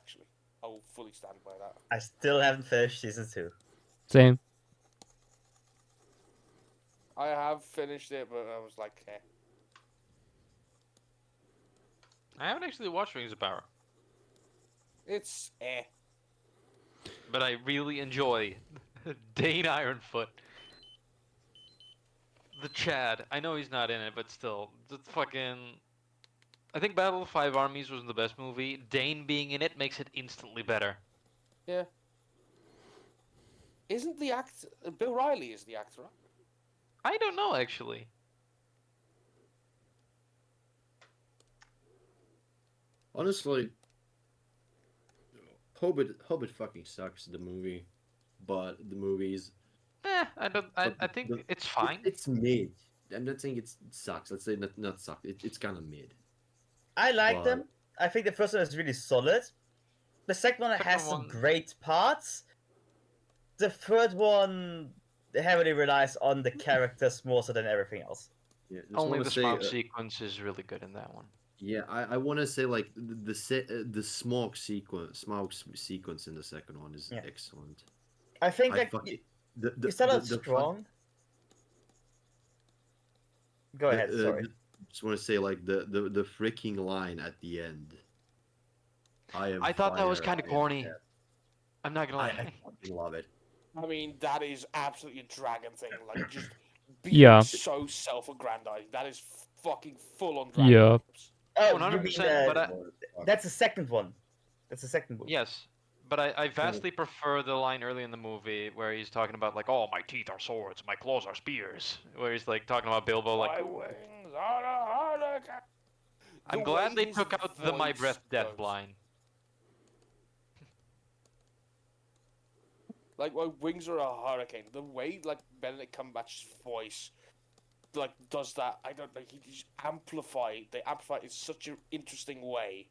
actually. I will fully stand by that. I still haven't finished season 2. Same. I have finished it, but I was like, eh. I haven't actually watched Rings of Power, It's eh. but I really enjoy Dane Ironfoot. The Chad. I know he's not in it, but still, the fucking. I think Battle of Five Armies was the best movie. Dane being in it makes it instantly better. Yeah. Isn't the actor Bill Riley is the actor, right? I don't know actually. Honestly, Hobbit fucking sucks. The movie, but the movies. I don't. I think it's fine. It's mid. I'm not saying it sucks. Let's say not sucks. It's kind of mid. I like But- them. I think the first one is really solid. The second one has some one- great parts. The third one heavily relies on the characters more so than everything else. Yeah, just Only wanna the say, smoke sequence is really good in that one. Yeah, I want to say like the smoke sequence in the second one is Yeah. excellent. I think I like fucking you started the strong. Go ahead. Sorry. Just want to say like the freaking line at the end. I thought that was fire, kind of I am corny. death. I'm not gonna I lie. fucking love it. I mean, that is absolutely a dragon thing. Like, just being Yeah. so self-aggrandizing. That is fucking full on dragon. Yeah. vibes. Oh, you 100%, mean, but that's the second one. That's the second one. Yes, but I vastly prefer the line early in the movie where he's talking about like, oh, my teeth are swords, my claws are spears. Where he's like talking about Bilbo like, My wings are a hurricane. I'm The glad way they his took out the my voice breath death goes. line. Like, my wings are a hurricane. The way, like, Benedict Cumberbatch's voice, like, does that, I don't know, they amplify it in such an interesting way.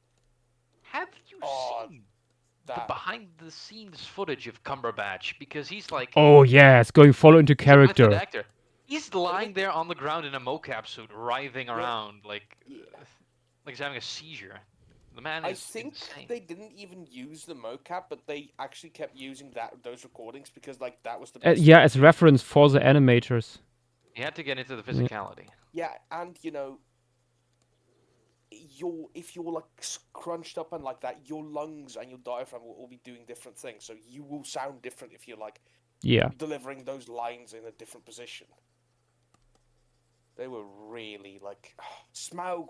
Have you Oh, seen the That, behind the scenes footage of Cumberbatch? Because he's like Oh yeah, it's going full into he's a method character. actor. He's lying there on the ground in a mocap suit, writhing around like he's having a seizure. The man I is think insane. they didn't even use the mocap, but they actually kept using those recordings because, like, that was the Yeah, as reference for the animators. He had to get into the physicality. Yeah, and you know, if you're like scrunched up and like that, your lungs and your diaphragm will all be doing different things. So you will sound different if you're like Yeah. delivering those lines in a different position. They were really like Smaug.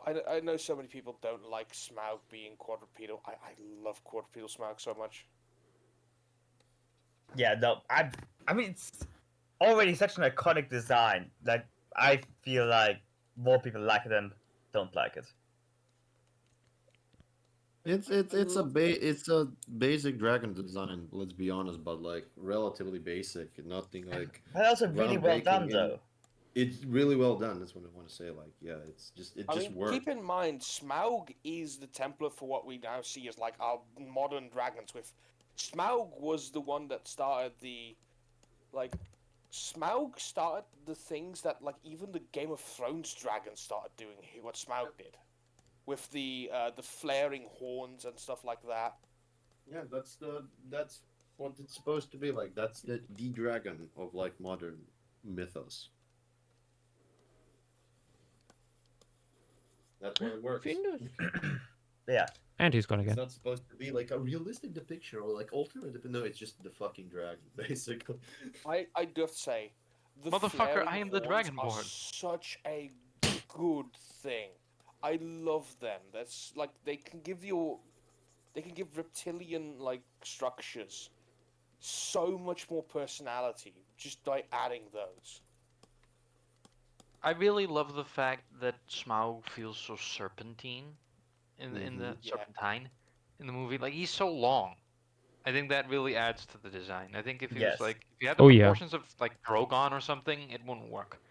I know so many people don't like Smaug being quadrupedal. I love quadrupedal Smaug so much. Yeah, no, I mean, it's already such an iconic design that I feel like more people like it than don't like it. It's a basic dragon design. Let's be honest, but like relatively basic. Nothing like. But also really well groundbreaking done, in- though. It's really well done. That's what I want to say. Like, yeah, it I just mean, works. keep in mind, Smaug is the template for what we now see as like our modern dragons. With Smaug was the one that started Smaug started the things that like even the Game of Thrones dragons started doing. What Smaug did, with the flaring horns and stuff like that. Yeah, that's what it's supposed to be like. That's the dragon of like modern mythos. That's why it works. Yeah. And he's gone It's again. not supposed to be like a realistic depiction or like alternative. No, it's just the fucking dragon, basically. I do have to say, the Motherfucker, flaring I am the horns are Dragonborn. such a good thing. I love them. That's like they can give reptilian like structures so much more personality just by adding those. I really love the fact that Smaug feels so serpentine in the Yeah. serpentine in the movie. Like he's so long. I think that really adds to the design. I think if he Yes. was like if you had the Oh, yeah. proportions of like Drogon or something, it wouldn't work.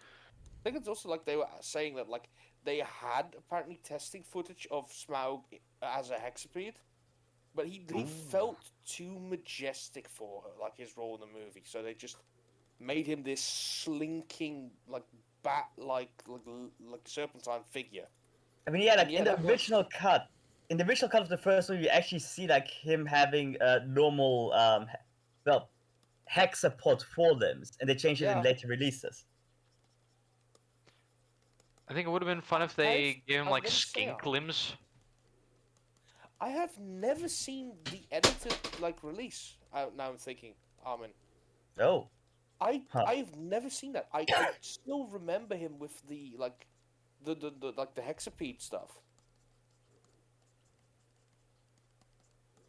I think it's also like they were saying that like they had apparently testing footage of Smaug as a hexapede, but he felt too majestic for her, like his role in the movie. So they just made him this slinking like bat like serpentine figure. I mean, yeah, like Yeah, in the that works. original cut, in the visual cut of the first movie, you actually see like him having normal, well, hexapod forelimbs, and they changed it in Yeah. later releases. I think it would have been fun if I've they gave him I was like gonna say, skink limbs. I have never seen the edited like release. Now I'm thinking, Armin. Oh, huh. I've never seen that. I still remember him with the like the like the hexapede stuff.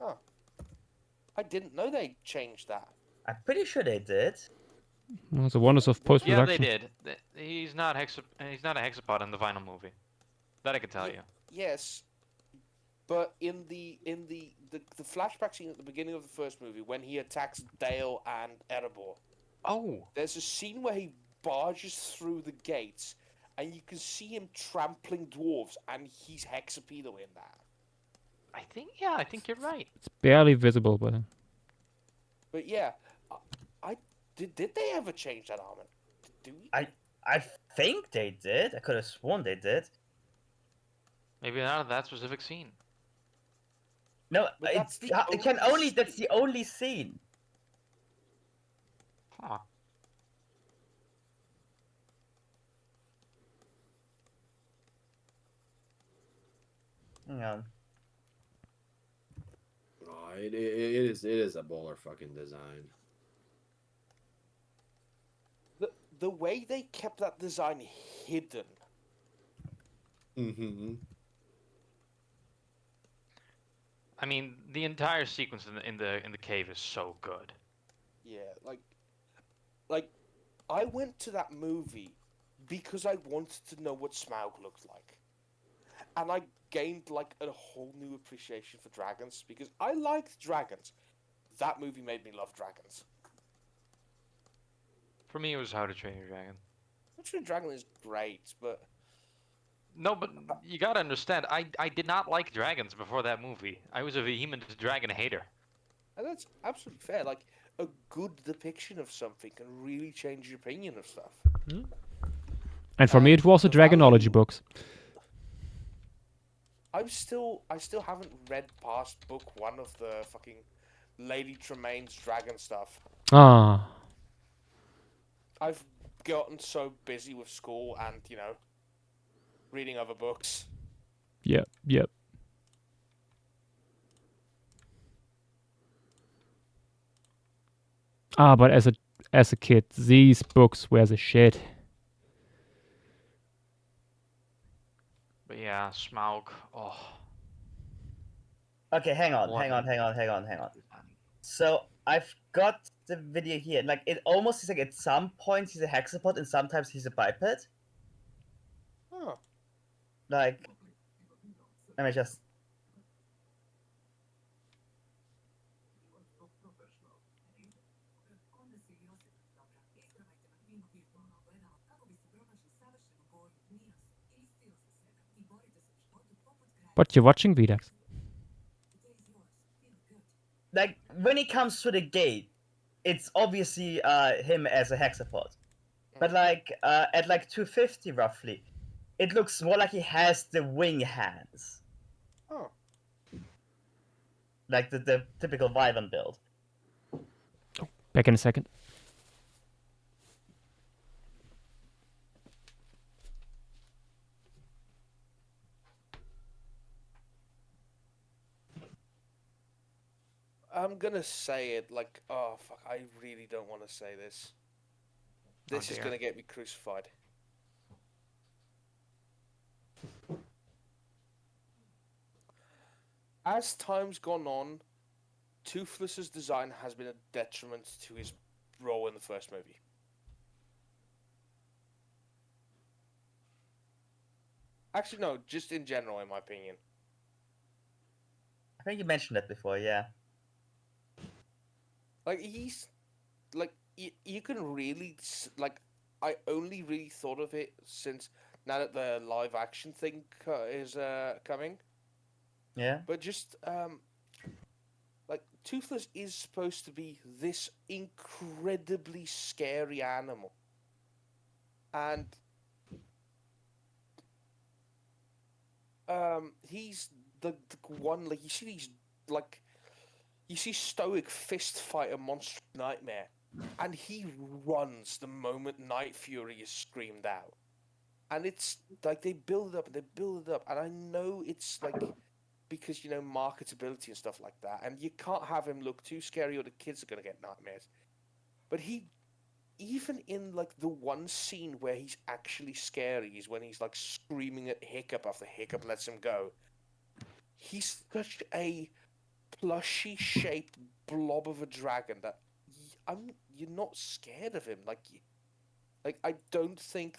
Huh. I didn't know they changed that. I'm pretty sure they did. Well, the wonders of What- Yeah, they post-production. did. He's not he's not a hexapod in the final movie. That I can tell Ye- you. Yes, but in the flashback scene at the beginning of the first movie when he attacks Dale and Erebor, Oh, there's a scene where he barges through the gates, and you can see him trampling dwarves, and he's hexapedo in that. I think you're right. It's barely visible, but But yeah, I did they ever change that, Armin? Do we? I think they did. I could have sworn they did. Maybe not in that specific scene. No, But that's the it can only only. That's scene. the only scene. Huh. Hang on. Oh, it is a baller fucking design. The way they kept that design hidden. Mm-hmm. I mean, the entire sequence in the cave is so good. Yeah, like I went to that movie because I wanted to know what Smaug looked like. And I gained like a whole new appreciation for dragons because I liked dragons. That movie made me love dragons. For me, it was How to Train Your Dragon. Which Dragon is great, but No, but you gotta understand, I did not like dragons before that movie. I was a vehement dragon hater. and that's absolutely fair. Like a good depiction of something can really change your opinion of stuff. and for me it was the The Dragonology value- books. I still haven't read past book 1 of the fucking Lady Tremaine's dragon stuff. Ah, I've gotten so busy with school and, reading other books. yep, yep. Ah, but as a kid, these books were the shit. But yeah, Smaug. Oh, Okay, hang on, What? hang on, hang on, hang on, hang on. So I've got the video here. Like it almost is like at some points he's a hexapod and sometimes he's a biped. Huh. Like, let me just. But you're watching Vidax. Like when he comes to the gate, it's obviously him as a hexapod. But like at like 250 roughly, it looks more like he has the wing hands. Oh. Like the typical Wyvern build. Back in a second. I'm gonna say it like, oh fuck, I really don't want to say this. This is dear. gonna get me crucified. As time's gone on, Toothless's design has been a detriment to his role in the first movie. Actually, no, just in general, in my opinion. I think you mentioned that before, yeah. Like he's like you can really like I only really thought of it since now that the live action thing is coming. Yeah. But just like Toothless is supposed to be this incredibly scary animal, and he's the one like you see these like you see Stoic fist fight a monster nightmare, and he runs the moment Night Fury is screamed out. And it's like they build it up and they build it up, and I know it's like because marketability and stuff like that, and you can't have him look too scary or the kids are gonna get nightmares. But he, even in like the one scene where he's actually scary, is when he's like screaming at Hiccup after Hiccup lets him go. He's such a plushy shaped blob of a dragon that you're not scared of him. Like I don't think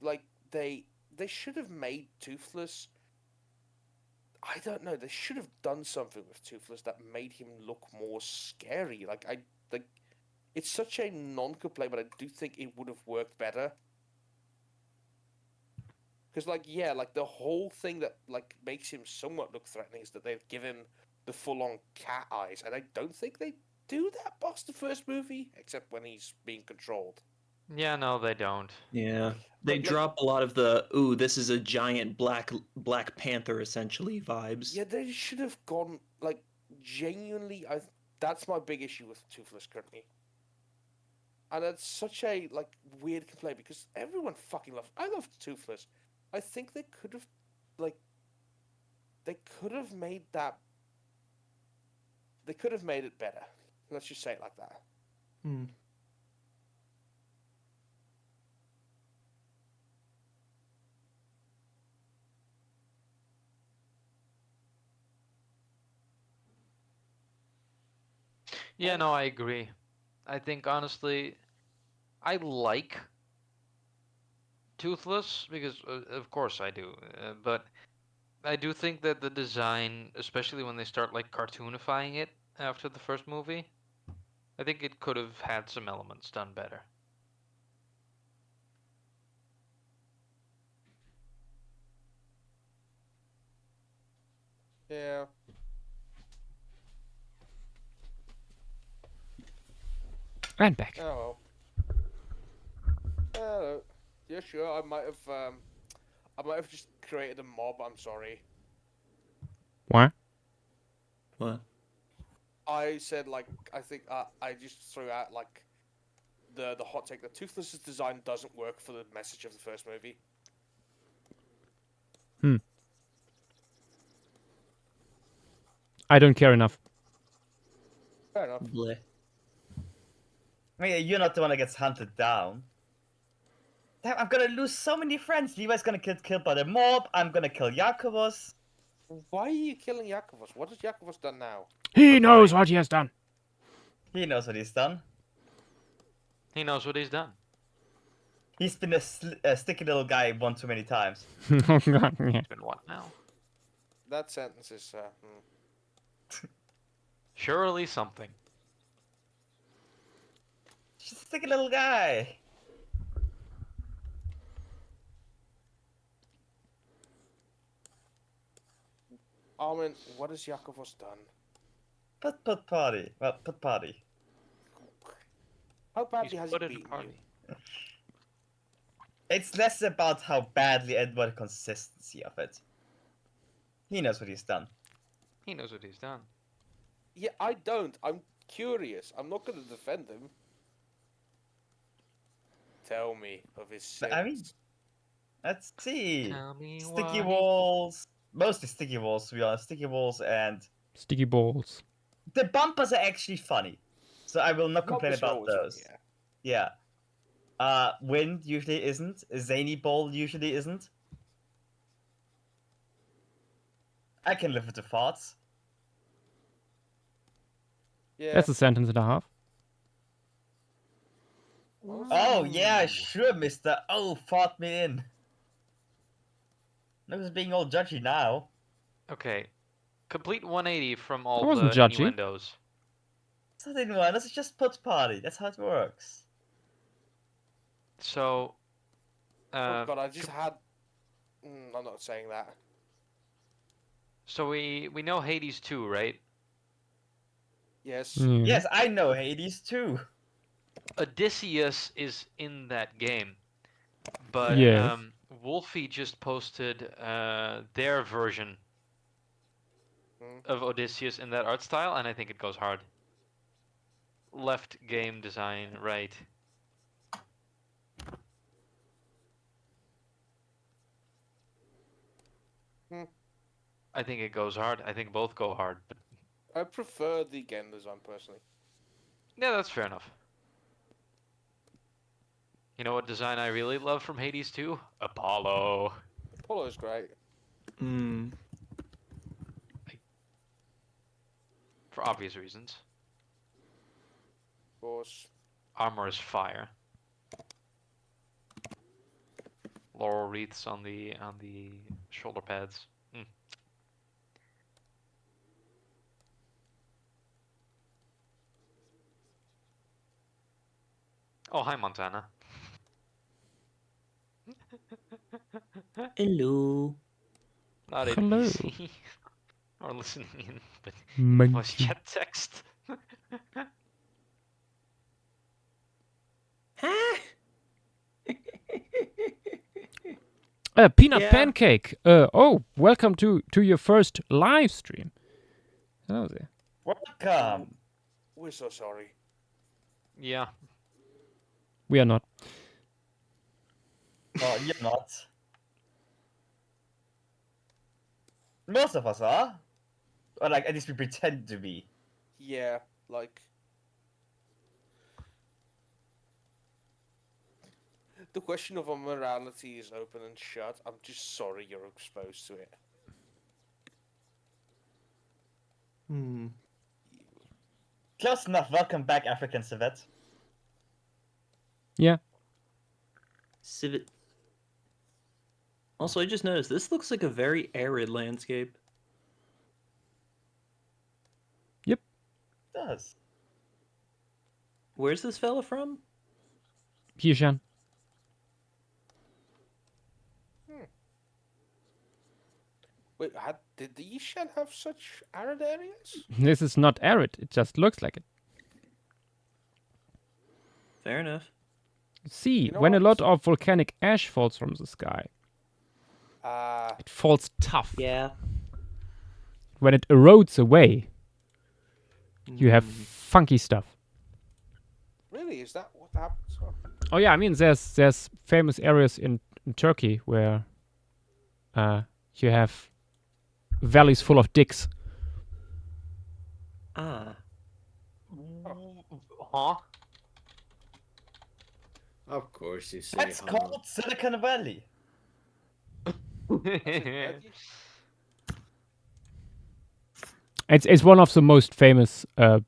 like they should have made Toothless. I don't know. They should have done something with Toothless that made him look more scary. Like it's such a non-complaint, but I do think it would have worked better. Because like the whole thing that like makes him somewhat look threatening is that they've given the full-on cat eyes, and I don't think they do that past the first movie, except when he's being controlled. Yeah, no, they don't. Yeah. They But, like- drop a lot of the ooh, this is a giant Black Panther essentially vibes. Yeah, they should have gone like genuinely. That's my big issue with Toothless currently, and it's such a like weird complaint because everyone fucking loves. I love Toothless. I think they could have, like, they could have made that. They could have made it better. Let's just say it like that. Hmm. Yeah, no, I agree. I think honestly, I like Toothless because, of course, I do. But I do think that the design, especially when they start like cartoonifying it after the first movie, I think it could have had some elements done better. Yeah. And back. Oh well. Yeah, sure. I might have just created a mob. I'm sorry. What? What? I said I think I just threw out like the hot take that Toothless's design doesn't work for the message of the first movie. I don't care enough. Fair enough. Bleh. I mean, you're not the one that gets hunted down. Damn, I'm gonna lose so many friends. Levi's gonna get killed by the mob. I'm gonna kill Jakobus. Why are you killing Yakovos? What has Yakovos done now? He knows what he has done. He knows what he's done. He knows what he's done. He's been a sticky little guy one too many times. Oh god, yeah. It's been what now? That sentence is. Surely something. She's a sticky little guy. Armin, what has Yakovos done? Put party. Well, put party. How badly He's has he put in a beaten party. you? It's less about how badly and what consistency of it. He knows what he's done. He knows what he's done. Yeah, I don't. I'm curious. I'm not going to defend him. Tell me of his sins. I mean, let's see. Tell me Sticky why. walls. Mostly sticky walls, to be honest. Sticky walls and Sticky balls. the bumpers are actually funny. So I will not complain Bumpers are about always fun, those. yeah. Yeah. Wind usually isn't. Zany ball usually isn't. I can live with the farts. Yeah. That's a sentence and a half. Oh yeah, sure, mister. Oh, fart me in. Look at being all judgy now. Okay. Complete 180 from all I wasn't the judgy. innuendos. It's not anyone, let's just put party. That's how it works. So, Oh god, I just had. I'm not saying that. so we know Hades 2, right? Yes. Yeah. Yes, I know Hades too. Odysseus is in that game, but Yes. Wolfie just posted their version of Odysseus in that art style, and I think it goes hard. Left game design, right. I think it goes hard. I think both go hard, but I prefer the game design personally. yeah, that's fair enough. You know what design I really love from Hades 2? Apollo. Apollo is great. Mm. For obvious reasons. Of course. Armor is fire. Laurel wreaths on the shoulder pads. Oh, hi Montana. Hello. Not in Hello. VC or listening in, but Monkey. voice chat text. Huh? Peanut Yeah. Pancake. Oh, welcome to your first live stream. Hello there. Welcome. We're so sorry. Yeah. We are not. Well, you're not. Most of us are. Or like at least we pretend to be. Yeah, like the question of our morality is open and shut. I'm just sorry you're exposed to it. Hmm. Close enough. Welcome back, African Civet. Yeah. Civet. Also, I just noticed this looks like a very arid landscape. It does. Where's this fella from? Hishan. Wait, did the Yishan have such arid areas? This is not arid. It just looks like it. Fair enough. See, You know when a what? lot of volcanic ash falls from the sky, it falls tough. Yeah. When it erodes away, you have funky stuff. Really? Is that what happens? Oh yeah, I mean there's famous areas in Turkey where you have valleys full of dicks. Ah. Huh? Of course you say. That's called Silicon Valley. It's one of the most famous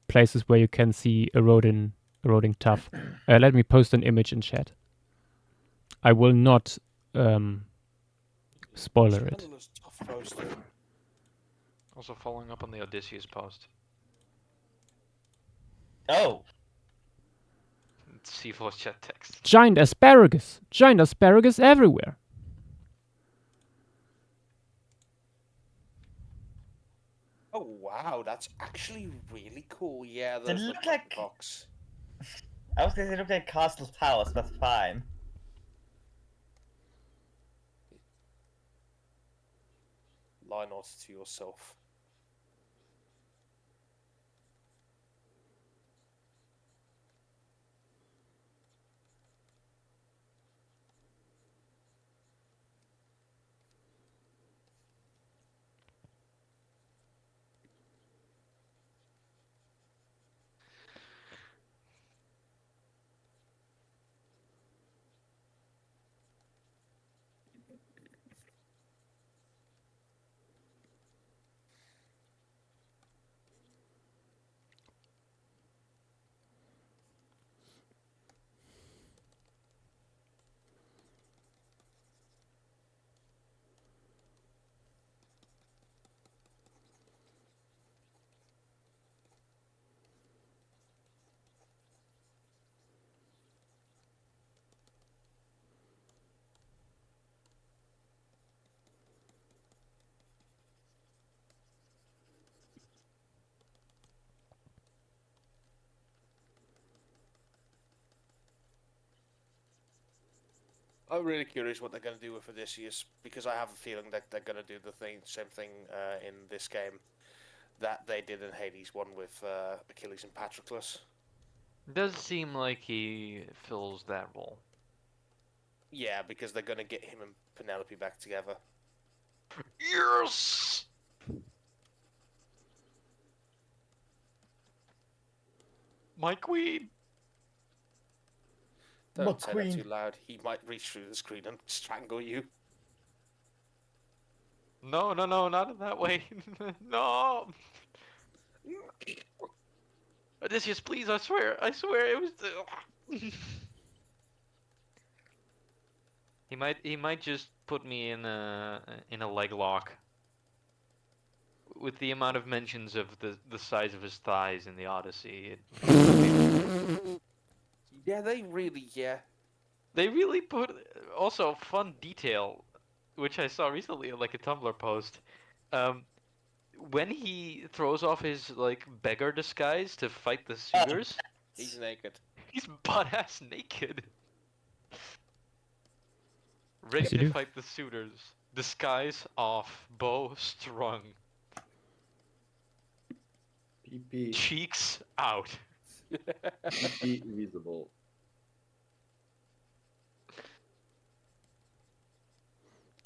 places where you can see eroding tuff. Let me post an image in chat. I will not spoiler it. Scandalous tough poster. Also following up on the Odysseus post. Oh. See voice chat text. Giant asparagus everywhere. Oh wow, that's actually really cool. Yeah, They those look like- box. I was gonna say they look like castle towers, but fine. Lie not to yourself. I'm really curious what they're going to do with Odysseus because I have a feeling that they're going to do the same thing in this game that they did in Hades 1 with Achilles and Patroclus. Does seem like he fills that role. Yeah, because they're going to get him and Penelope back together. Yes! My queen! Don't say that McQueen. too loud. He might reach through the screen and strangle you. No, no, no, not in that way. No! Odysseus, please, I swear, it was... He might just put me in a leg lock. With the amount of mentions of the size of his thighs in the Odyssey, Yeah, they really, yeah. they really put also fun detail, which I saw recently in like a Tumblr post. Um, when he throws off his like beggar disguise to fight the suitors, He's naked. he's butt ass naked, ready Yes, you to do. fight the suitors. Disguise off, bow strung, PP. cheeks out. PP visible.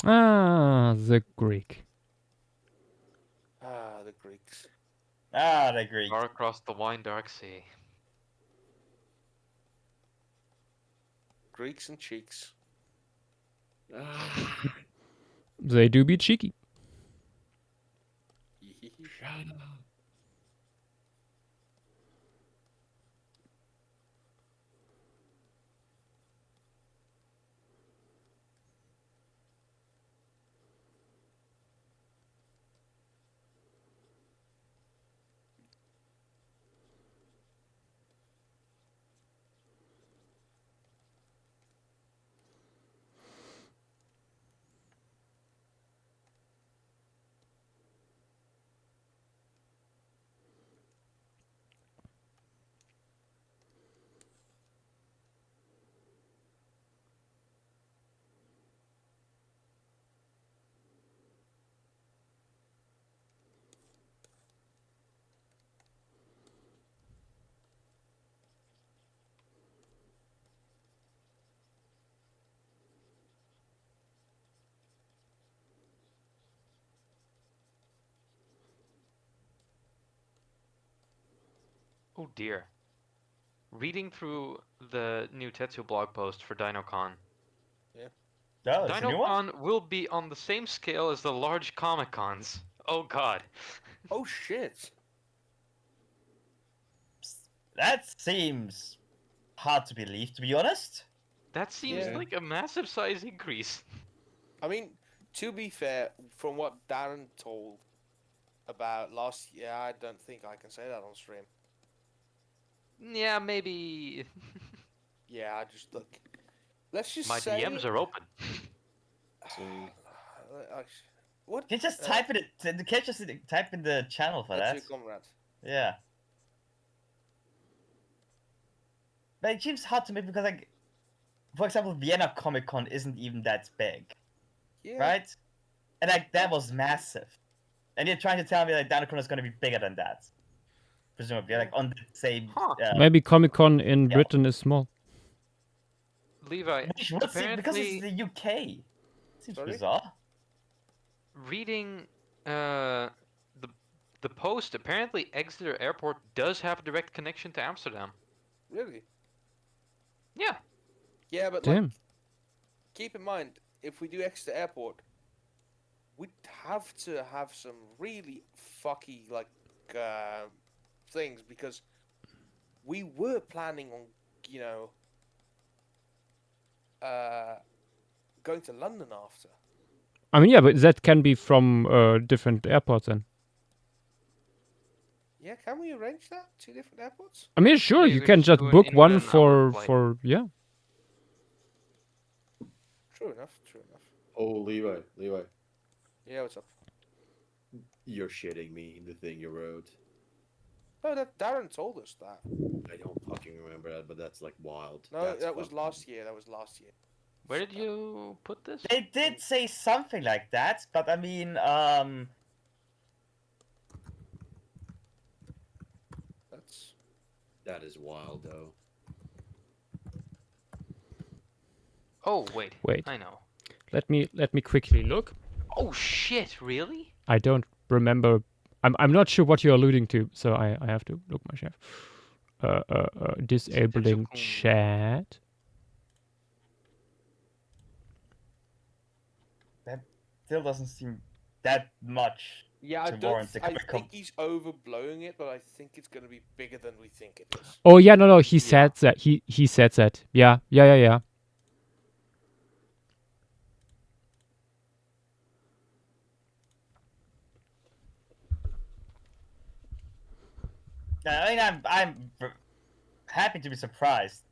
Ah, the Greek. Ah, the Greeks. Ah, the Greek. Far across the wine dark sea. Greeks and cheeks. Ah, They do be cheeky. shut up. Oh dear. Reading through the new Tetsu blog post for DinoCon. Oh, it's a new one? DinoCon will be on the same scale as the large Comic Cons. Oh god. Oh shit! That seems hard to believe, to be honest. That seems Yeah. like a massive size increase. I mean, to be fair, from what Darren told about last year, I don't think I can say that on stream. Yeah, maybe Yeah, I just look. Let's just my say. DMs are open. Same. What? Can you just type it? Can you just type in the channel for That's that? your comrade. Yeah. But it seems hard to me because, like, for example, Vienna Comic Con isn't even that big, Yeah. right? And like that was massive. And you're trying to tell me like DinoCon is going to be bigger than that, presumably, like on the same. Huh. Maybe Comic Con in yeah. Britain is small. Levi, Which would seem, because it's apparently the UK. Seems Sorry? bizarre. reading the post, apparently Exeter Airport does have a direct connection to Amsterdam. Really? Yeah. Yeah, but Damn. like, keep in mind, if we do Exeter Airport, we'd have to have some really fucky like things because we were planning on, you know, going to London after. I mean, yeah, but that can be from different airports then. Yeah, can we arrange that? 2 different airports? I mean, sure, Yeah, you could can just do an book inward one and outward flight. for yeah. True enough. True enough. Oh, Levi. Yeah, what's up? You're shitting me. The thing you wrote. No, that Darren told us that. I don't fucking remember that, but that's like wild. No, That's that was fucking- last year. That was last year. Where did you put this? They did say something like that, but I mean, That is wild, though. Oh wait, Wait. I know. Let me quickly look. Oh shit, really? I don't remember. I'm not sure what you're alluding to, so I have to look my chef. Disabling Tetsuko. chat. that still doesn't seem that much. Yeah, I To don't. warrant the I comic think he's overblowing it, but I think it's gonna be bigger than we think it is. Oh yeah, no, he Yeah. said that. He said that. Yeah. I mean, I'm happy to be surprised.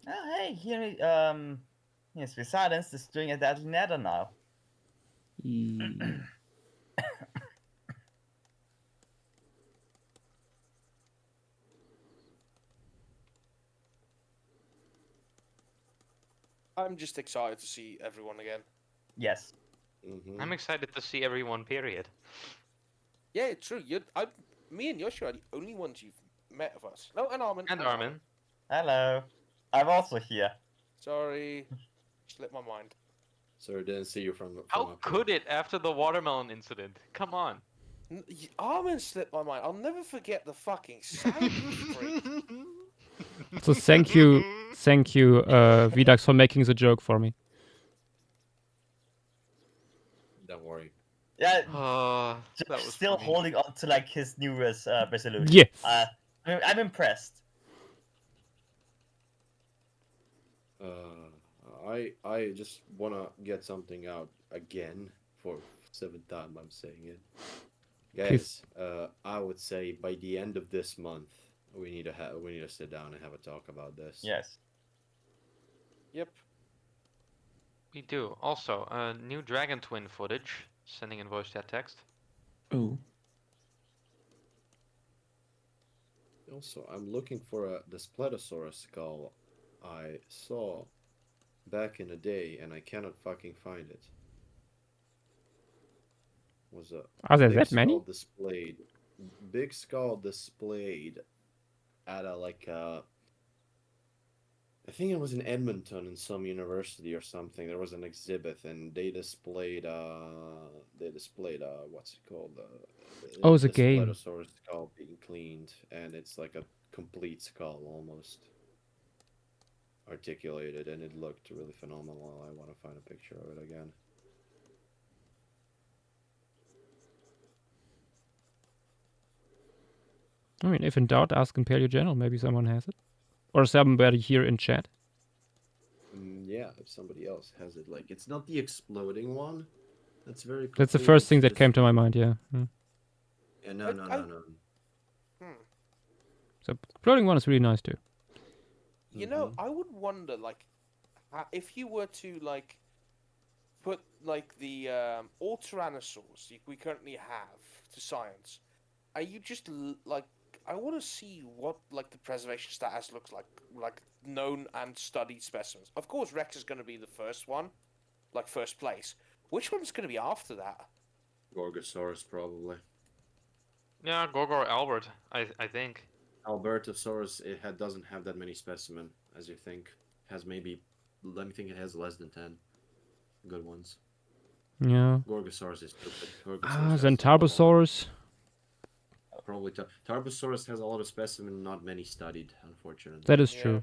Oh, hey, here, yes, Silence is doing a deadly nether now. I'm just excited to see everyone again. Yes. I'm excited to see everyone. Period. Yeah, true. Me and Yoshi are the only ones you've met of us. No, and Armin. And Armin. Hello. I'm also here. Sorry, slipped my mind. So I didn't see you from How up here. could it after the watermelon incident? Come on. Armin slipped my mind. I'll never forget the fucking sound you freaked. So thank you, Vidax, for making the joke for me. Don't worry. Yeah, That was still funny. holding on to like his newest resolution. Yes. I'm impressed. I just wanna get something out again for seventh time. I'm saying it, guys. I would say by the end of this month, we need to sit down and have a talk about this. Yes. Yep. We do. Also, new Dragon Twin footage. Sending in voice chat text. Ooh. Also, I'm looking for the Spletosaurus skull I saw back in the day, and I cannot fucking find it. Was a Are there big that skull many? displayed, big skull displayed at I think it was in Edmonton in some university or something. There was an exhibit, and they displayed what's it called? Oh, the game. Spletosaurus skull being cleaned, and it's like a complete skull almost articulated, and it looked really phenomenal. I want to find a picture of it again. I mean, if in doubt, ask Imperial General. Maybe someone has it, or somebody here in chat. Yeah, if somebody else has it, like it's not the exploding one. That's very. That's the complete, first it's thing that just- came to my mind. Yeah. Yeah, no. So exploding one is really nice too. You know, I would wonder, like, if you were to like put like the all Tyrannosaurs we currently have to science, are you just like? I want to see what like the preservation status looks like known and studied specimens. Of course, Rex is going to be the first one, like first place. Which one's going to be after that? Gorgosaurus probably. Yeah, Gogor Albert. I think. Albertosaurus doesn't have that many specimen as you think. Has maybe, let me think, it has less than 10 good ones. Yeah. Gorgosaurus is stupid. Then Tarbosaurus. Probably Tarbosaurus has a lot of specimen, not many studied, unfortunately. That is Yeah. true.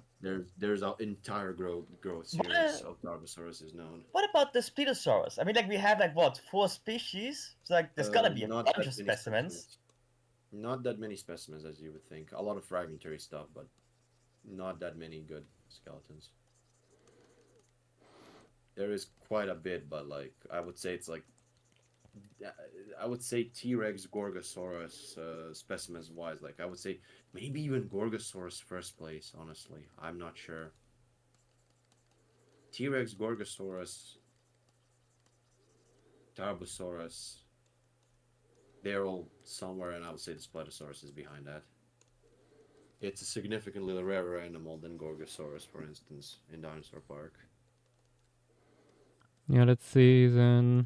There's an entire growth series of Tarbosaurus is known. What about the Spinosaurus? I mean, like we have like what 4 species? So like there's gotta be a Not bunch that of many specimens. Not that many specimens as you would think. A lot of fragmentary stuff, but not that many good skeletons. There is quite a bit, but like I would say it's like I would say T-Rex, Gorgosaurus, specimens wise, like I would say maybe even Gorgosaurus first place. Honestly, I'm not sure. T-Rex, Gorgosaurus, Tarbosaurus. They're all somewhere, and I would say the Spinosaurus is behind that. It's a significantly rarer animal than Gorgosaurus, for instance, in Dinosaur Park. Yeah, let's see then.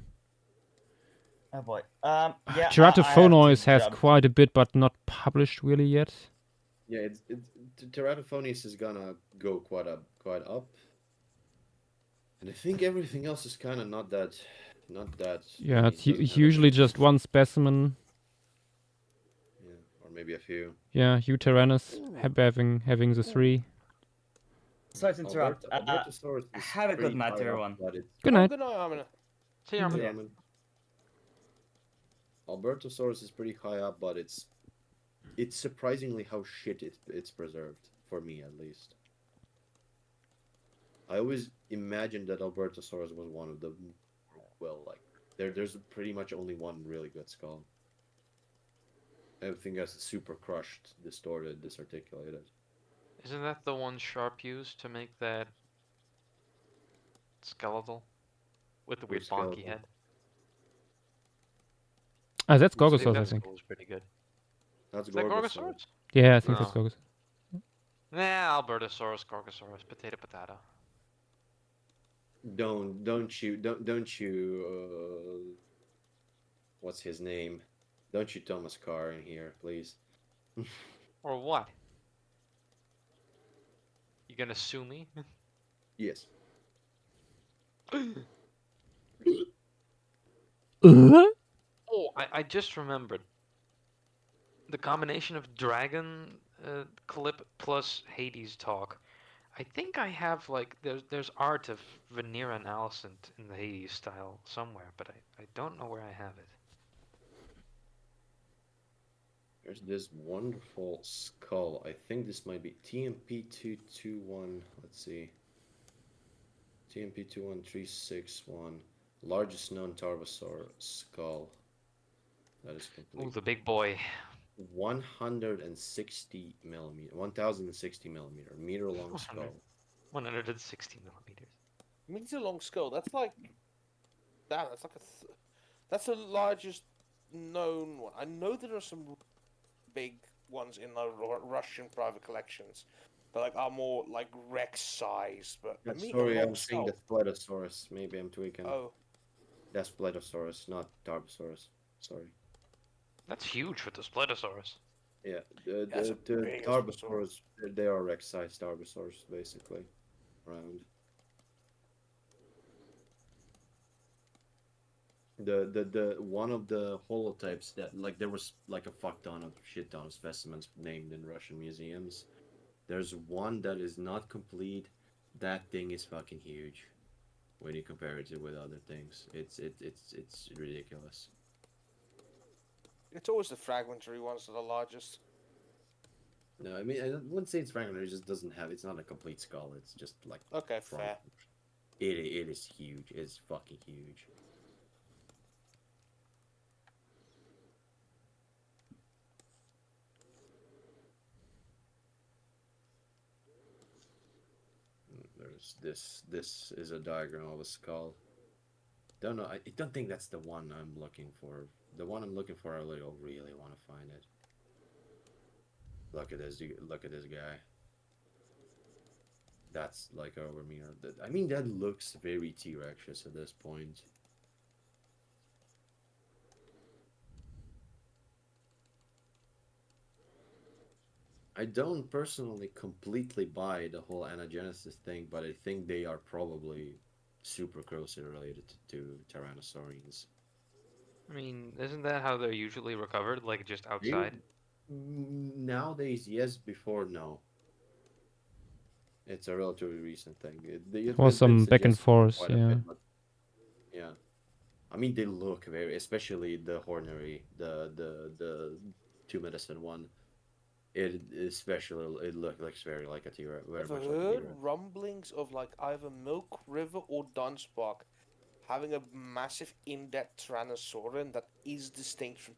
Oh boy. Yeah. I have Teratophonois to has jump. quite a bit, but not published really yet. Yeah, Teratophonius is gonna go quite up, and I think everything else is kind of not that. I Yeah, mean, it's it doesn't have usually any, just one specimen. yeah, or maybe a few. Yeah, Utyrannus Ooh. having the 3. Sorry to interrupt. Albertosaurus is Have a good pretty night, high up, everyone. but it's Good Oh, night. good night, Amina. See, Armin. Yeah. Albertosaurus is pretty high up, but it's surprisingly how shit it's preserved, for me at least. I always imagined that Albertosaurus was one of the, well, like there's pretty much only one really good skull. Everything else is super crushed, distorted, disarticulated. Isn't that the one Sharp used to make that skeletal with the weird Who's bonky skeletal? head? That's Who's I think Gorgosaurus, I that skeletal? think. skull was pretty good. That's Is that Gorgosaurus. Gorgosaurus? Yeah, I think that's No. Gorgosaurus. Nah, Albertosaurus, Gorgosaurus, potato. Don't you what's his name? Don't you Thomas Carr in here, please? Or what? You gonna sue me? Yes. Oh, I just remembered. The combination of dragon clip plus Hades talk. I think I have like there's art of veneer analysis in the Hades style somewhere, but I don't know where I have it. There's this wonderful skull. I think this might be TMP221. Let's see. TMP21361. Largest known Tarbosaur skull. That is Ooh, complete. the big boy. 160 millimeter. 1060 millimeter. Meter long 100. skull. 160 millimeters. Meter long skull. That's like. Damn, that's like that's the largest known one. I know there are some big ones in the Russian private collections that like are more like Rex size, but a meter Sorry, long I'm seeing skull. the Spletosaurus. Maybe I'm tweaking. Oh, That's Spletosaurus, not Tarbosaurus. Sorry. That's huge for the Spletosaurus. Yeah, that's a the big Tarbosaurus, they are Rex-sized Tarbosaurus, basically. Round. The one of the holotypes that, like, there was like a shit ton of specimens named in Russian museums. There's one that is not complete. That thing is fucking huge when you compare it with other things. It's ridiculous. It's always the fragmentary ones that are largest. No, I mean, I wouldn't say it's fragmentary. It just doesn't have. It's not a complete skull. It's just like Okay, front. fair. It is huge. It's fucking huge. There's this. This is a diagram of a skull. Don't know. I don't think that's the one I'm looking for. The one I'm looking for, I really want to find it. Look at this. Look at this guy. That's like over me. I mean, that looks very T-Rexious at this point. I don't personally completely buy the whole anagenesis thing, but I think they are probably super closely related to Tyrannosaurians. I mean, isn't that how they're usually recovered? Like just They- outside? Nowadays, yes. Before, no. It's a relatively recent thing. It's Was been some back and suggested for forth, quite a yeah. bit, but yeah. I mean, they look very, especially the hornery, the two medicine one. It looks very like a T-Rex, very I've much like a heard T-Rex. rumblings of like either Milk River or Dunspark having a massive in-depth Tyrannosauran that is distinct from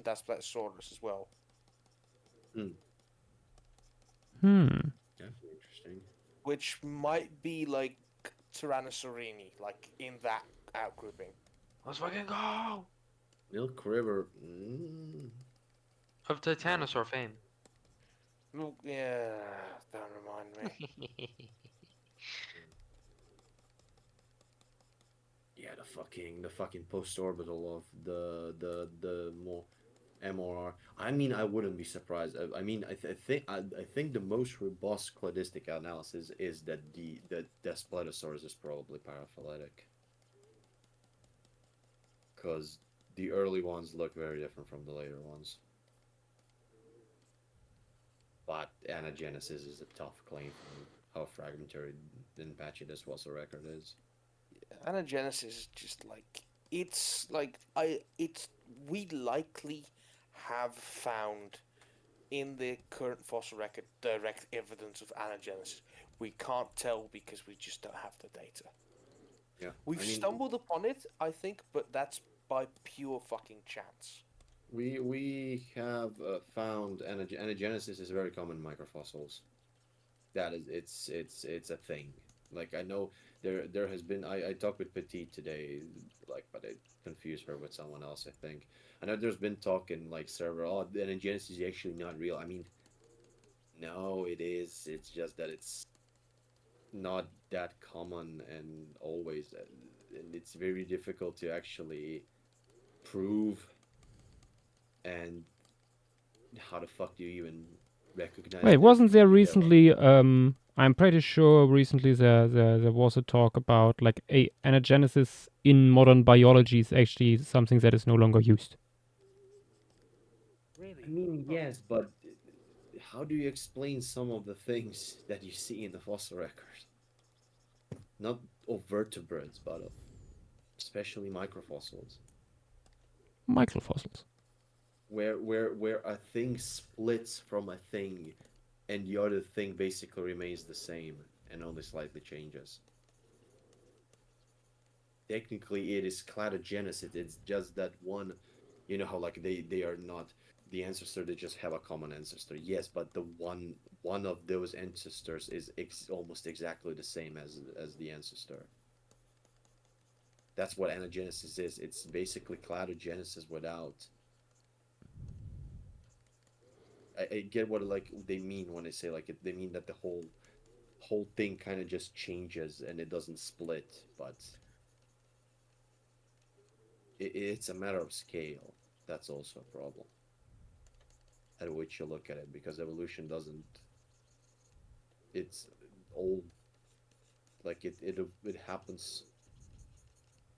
Daspletosaurus as well. Definitely interesting. Which might be like Tyrannosaurini, like in that outgrouping. Let's fucking go! Milk River. Of Titanosaur fame. Look, yeah, don't remind me. Yeah, the fucking post orbital of the more MRR. I mean, I wouldn't be surprised. I mean, I think the most robust cladistic analysis is that the Spletosaurus is probably paraphyletic, because the early ones look very different from the later ones. But anagenesis is a tough claim from how fragmentary and patchy this fossil record is. Anagenesis is just like it's we likely have found in the current fossil record direct evidence of anagenesis. We can't tell because we just don't have the data. Yeah, We've I mean, stumbled upon it, I think, but that's by pure fucking chance. we have found anagenesis is very common in microfossils. That is, it's a thing. Like I know there has been I talked with Petit today, like, but I confused her with someone else. I think I know there's been talk in like server. Oh, anagenesis is actually not real. I mean, no, it is. It's just that it's not that common and always, and it's very difficult to actually prove. And how the fuck do you even recognize Wait, this wasn't there when there are recently? I'm pretty sure recently there was a talk about like a anagenesis in modern biology is actually something that is no longer used. Really? I mean, yes, but how do you explain some of the things that you see in the fossil record? Not of vertebrates, but of especially microfossils, Microfossils. where a thing splits from a thing, and the other thing basically remains the same and only slightly changes. Technically, it is cladogenesis. It's just that one, you know how like they are not the ancestor. They just have a common ancestor. Yes, but the one of those ancestors is almost exactly the same as the ancestor. That's what anagenesis is. It's basically cladogenesis without. I get what like they mean when they say like they mean that the whole thing kind of just changes and it doesn't split, but it's a matter of scale. That's also a problem at which you look at it, because evolution doesn't. It's all like it happens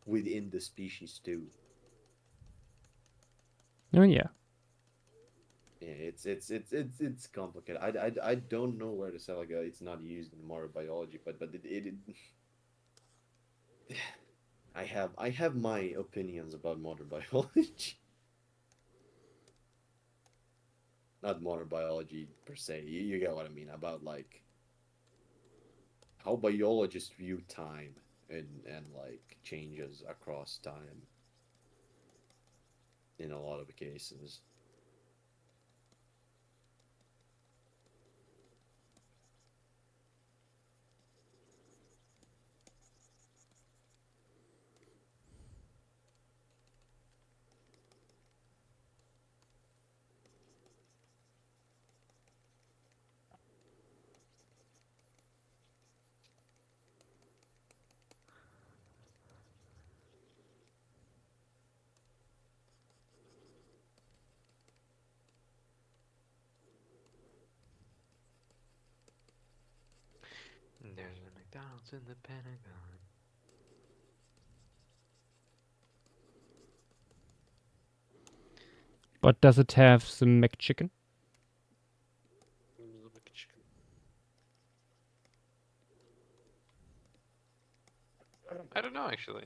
within the species too. Oh yeah. Yeah, it's complicated. I don't know where to say like it's not used in modern biology, but I have my opinions about modern biology. Not modern biology per se. You get what I mean about like how biologists view time and like changes across time in a lot of cases. There's a McDonald's in the Pentagon. But does it have the McChicken? I don't know actually.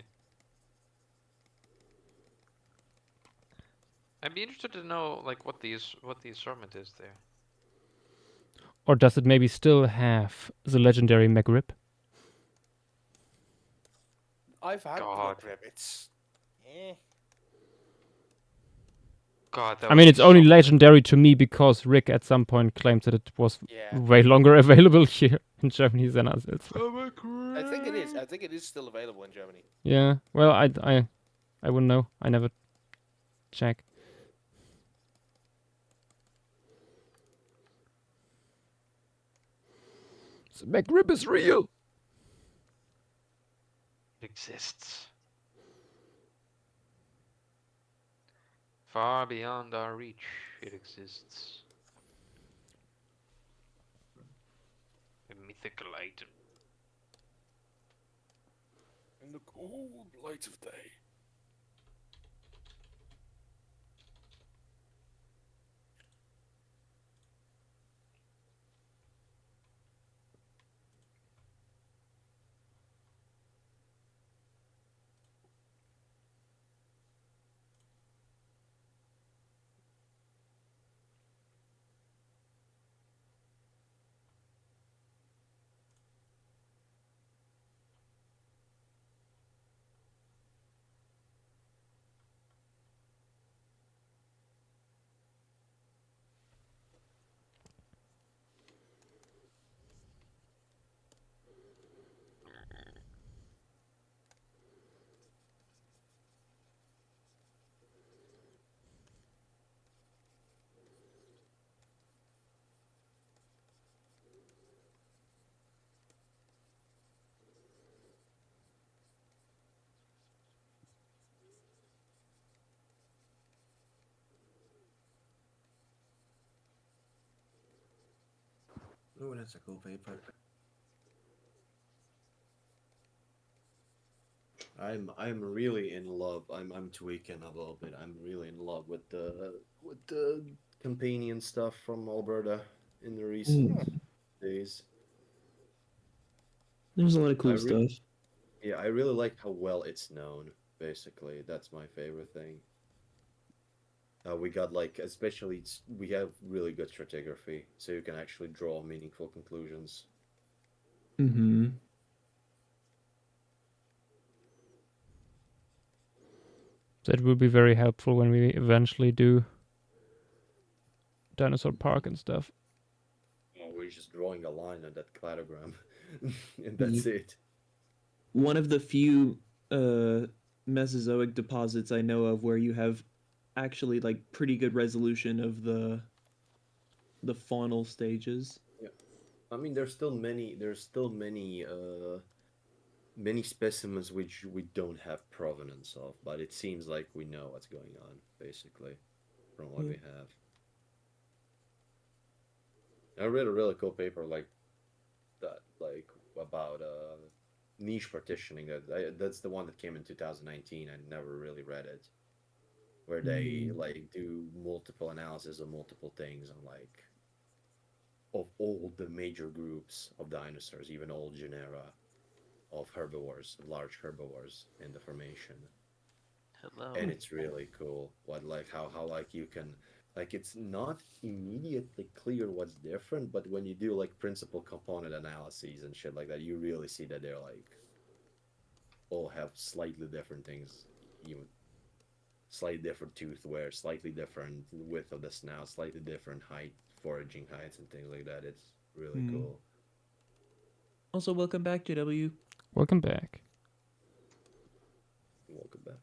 I'd be interested to know like what the assortment is there. Or does it maybe still have the legendary McRib? I've had God. McRib. It's eh. God, that I would mean, be it's only so good. legendary to me because Rick at some point claimed that it was Yeah. way longer available here in Germany than us. It's I think it is. I think it is still available in Germany. yeah. Well, I I wouldn't know. I never check. The McRib is real. It exists. Far beyond our reach, it exists. A mythical item. In the cold light of day. Oh, that's a cool paper. I'm really in love. I'm tweaking a little bit. I'm really in love with the companion stuff from Alberta in the recent days. There's a lot of I cool re stuff. Yeah, I really like how well it's known. Basically, that's my favorite thing. We got like, especially we have really good stratigraphy, so you can actually draw meaningful conclusions. Mm-hmm. That will be very helpful when we eventually do Dinosaur Park and stuff. Oh, we're just drawing a line on that cladogram, and that's it. One of the few Mesozoic deposits I know of where you have actually like pretty good resolution of the faunal stages. Yeah, I mean, there's still many specimens which we don't have provenance of, but it seems like we know what's going on, basically, from what Yeah. we have. I read a really cool paper like that, like about niche partitioning. That's the one that came in 2019. I never really read it, where they like do multiple analysis of multiple things on like of all the major groups of dinosaurs, even all genera of herbivores, large herbivores in the formation. Hello. And it's really cool what like how like you can like it's not immediately clear what's different, but when you do like principal component analyses and shit like that, you really see that they're like all have slightly different things, even slightly different tooth wear, slightly different width of the snout, slightly different height, foraging heights and things like that. It's really cool. Also, welcome back, JW. Welcome back. Welcome back.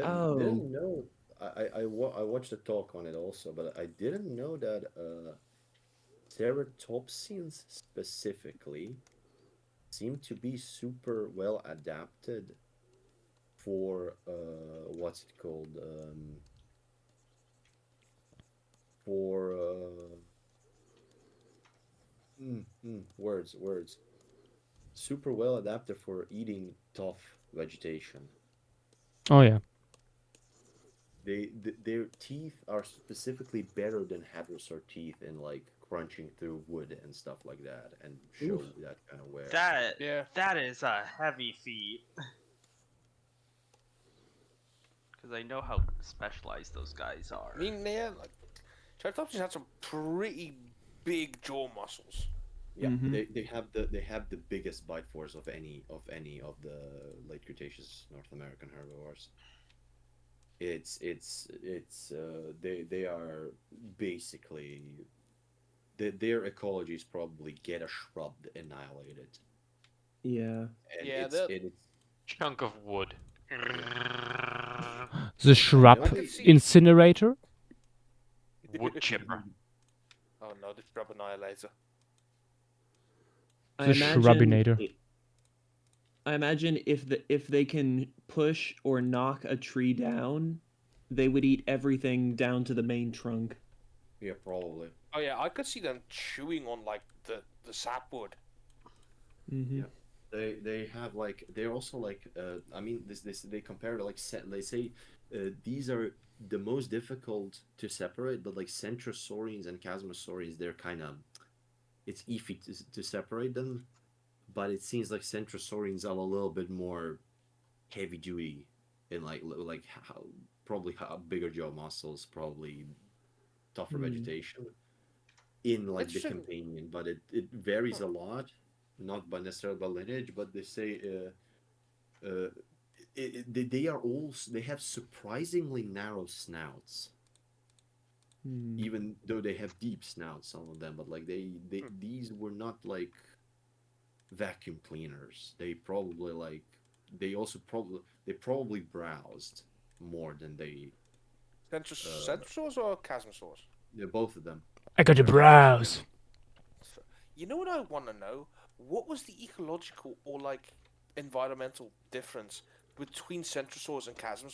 Oh. Didn't know. I watched a talk on it also, but I didn't know that ceratopsians specifically seem to be super well adapted for what's it called for words super well adapted for eating tough vegetation. Oh yeah. Their teeth are specifically better than hadrosaur teeth in like crunching through wood and stuff like that, and show that kind of wear. Yeah. That is a heavy feat. Because I know how specialized those guys are. I mean, yeah, like Triceratops had some pretty big jaw muscles. Yeah, they have the biggest bite force of any of the late Cretaceous North American herbivores. They are basically their ecologies probably get a shrub annihilated. Yeah. And Yeah, it's that it's Chunk of wood. The shrub I could see. incinerator. Wood chipper. Oh no, the shrub annihilator. I The imagine. shrubinator. I imagine if they can push or knock a tree down, they would eat everything down to the main trunk. Yeah, probably. Oh yeah, I could see them chewing on like the sapwood. Mm-hmm. Yeah. They have like they're also like I mean this they compare to like they say these are the most difficult to separate, but like centrosaurians and chasmosaurians they're kind of it's iffy to separate them, but it seems like centrosaurians are a little bit more heavy duty and like how, probably bigger jaw muscles, probably tougher vegetation in like the Interesting. companion, but it varies a lot, not by necessarily by lineage, but they say they are all they have surprisingly narrow snouts, even though they have deep snouts, some of them, but like they these were not like vacuum cleaners. They probably like they probably browsed more than they Centrosaurs or Chasmosaurs? yeah, both of them. I got to browse. You know what I want to know? What was the ecological or like environmental difference between Centrosaurs and Chasmosaurs?